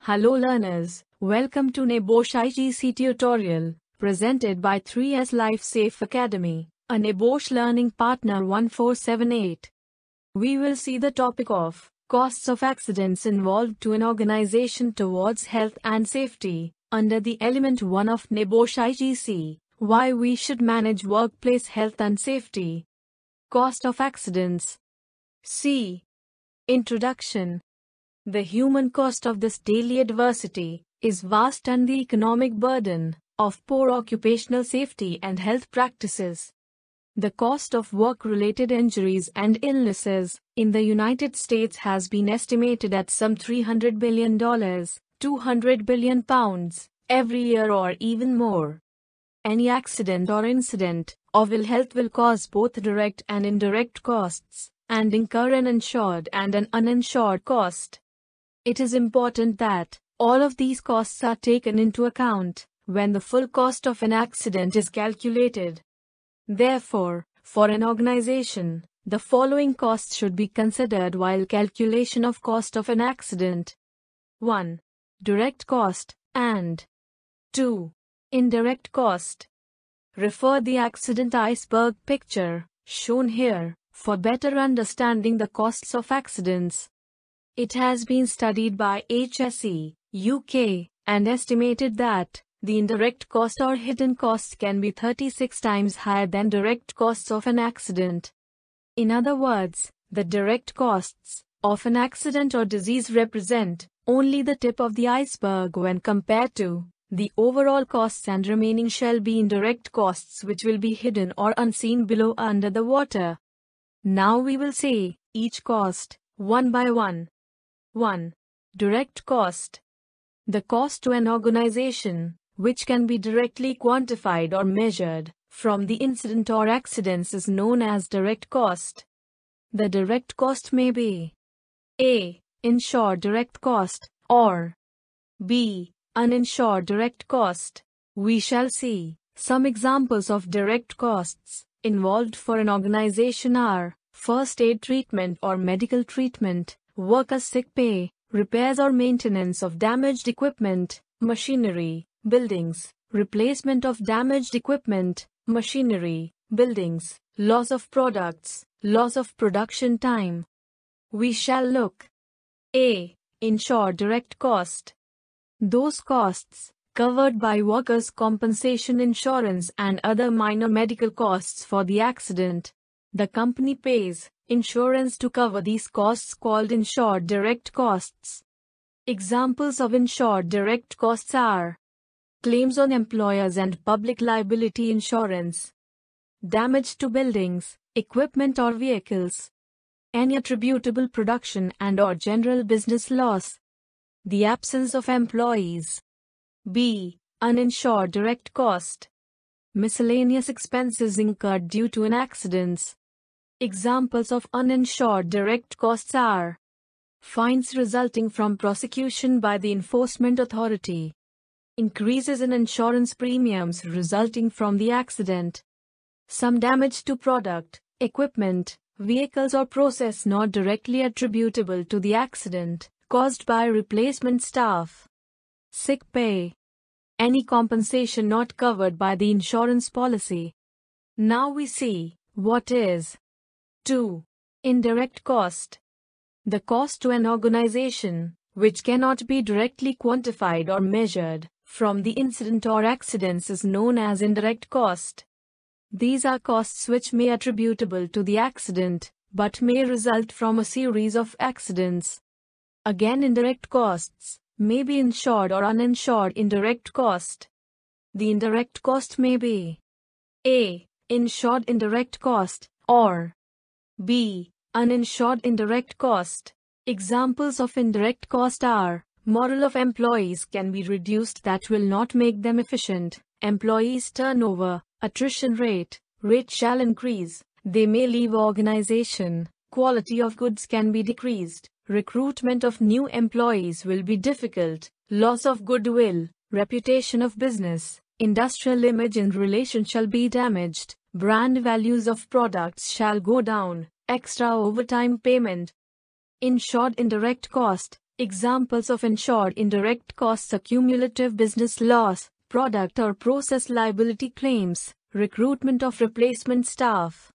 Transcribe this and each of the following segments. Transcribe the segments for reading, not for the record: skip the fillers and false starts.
Hello learners, welcome to NEBOSH IGC tutorial, presented by 3S Life Safe Academy, a NEBOSH learning partner 1478. We will see the topic of costs of accidents involved to an organization towards health and safety, under the element 1 of NEBOSH IGC, why we should manage workplace health and safety. Cost of accidents. C. Introduction. The human cost of this daily adversity is vast, and the economic burden of poor occupational safety and health practices. The cost of work-related injuries and illnesses in the United States has been estimated at some $300 billion, £200 billion every year or even more. Any accident or incident of ill health will cause both direct and indirect costs, and incur an insured and an uninsured cost. It is important that all of these costs are taken into account when the full cost of an accident is calculated. Therefore, for an organization, the following costs should be considered while calculation of cost of an accident. 1. Direct cost, and 2. Indirect cost. Refer the accident iceberg picture, shown here, for better understanding the costs of accidents. It has been studied by HSE, UK, and estimated that the indirect cost or hidden costs can be 36 times higher than direct costs of an accident. In other words, the direct costs of an accident or disease represent only the tip of the iceberg when compared to the overall costs, and remaining shall be indirect costs which will be hidden or unseen below under the water. Now we will say each cost one by one. 1. Direct cost. The cost to an organization, which can be directly quantified or measured from the incident or accidents, is known as direct cost. The direct cost may be A. Insured direct cost, or B. Uninsured direct cost. We shall see some examples of direct costs involved for an organization are first aid treatment or medical treatment, workers' sick pay, repairs or maintenance of damaged equipment, machinery, buildings, replacement of damaged equipment, machinery, buildings, loss of products, loss of production time. We shall look. A. Insured direct cost. Those costs covered by workers' compensation insurance and other minor medical costs for the accident. The company pays insurance to cover these costs, called insured direct costs. Examples of insured direct costs are claims on employers and public liability insurance, damage to buildings, equipment or vehicles, any attributable production and or general business loss, the absence of employees. B. Uninsured direct cost. Miscellaneous expenses incurred due to an accident. Examples of uninsured direct costs are fines resulting from prosecution by the enforcement authority, increases in insurance premiums resulting from the accident, some damage to product, equipment, vehicles or process not directly attributable to the accident, caused by replacement staff, sick pay, any compensation not covered by the insurance policy. Now we see what is 2. Indirect cost. The cost to an organization, which cannot be directly quantified or measured from the incident or accidents, is known as indirect cost. These are costs which may be attributable to the accident, but may result from a series of accidents. Again, indirect costs may be insured or uninsured indirect cost. The indirect cost may be A. Insured indirect cost, or B. Uninsured indirect cost. Examples of indirect cost are morale of employees can be reduced, that will not make them efficient. Employees turnover, attrition rate shall increase, they may leave organization. Quality of goods can be decreased. Recruitment of new employees will be difficult. Loss of goodwill, reputation of business, industrial image and relation shall be damaged. Brand values of products shall go down. Extra overtime payment. Insured indirect cost Examples of insured indirect costs are cumulative business loss, product or process liability claims, recruitment of replacement staff.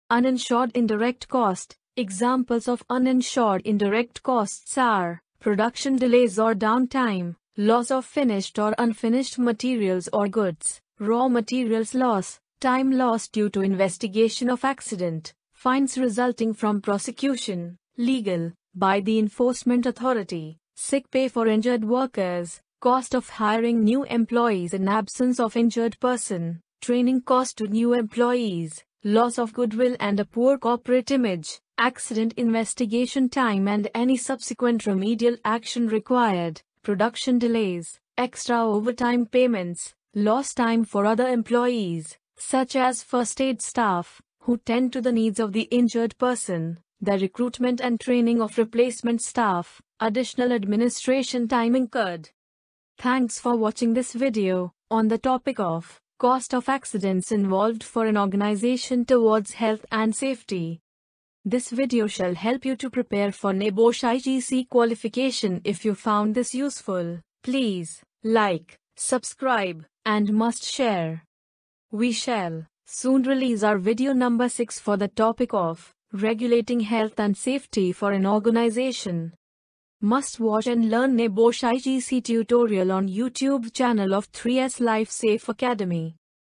Uninsured indirect cost. Examples of uninsured indirect costs are production delays or downtime, loss of finished or unfinished materials or goods, raw materials loss, time lost due to investigation of accident, fines resulting from prosecution, legal, by the enforcement authority, sick pay for injured workers, cost of hiring new employees in absence of injured person, training cost to new employees, loss of goodwill and a poor corporate image, accident investigation time and any subsequent remedial action required, production delays, extra overtime payments, lost time for other employees, such as first aid staff, who tend to the needs of the injured person, the recruitment and training of replacement staff, additional administration time incurred. Thanks for watching this video on the topic of cost of accidents involved for an organization towards health and safety. This video shall help you to prepare for NEBOSH IGC qualification. If you found this useful, please like, subscribe, and must share. We shall soon release our video number 6 for the topic of regulating health and safety for an organization. Must watch and learn NEBOSH IGC tutorial on YouTube channel of 3S Life Safe Academy.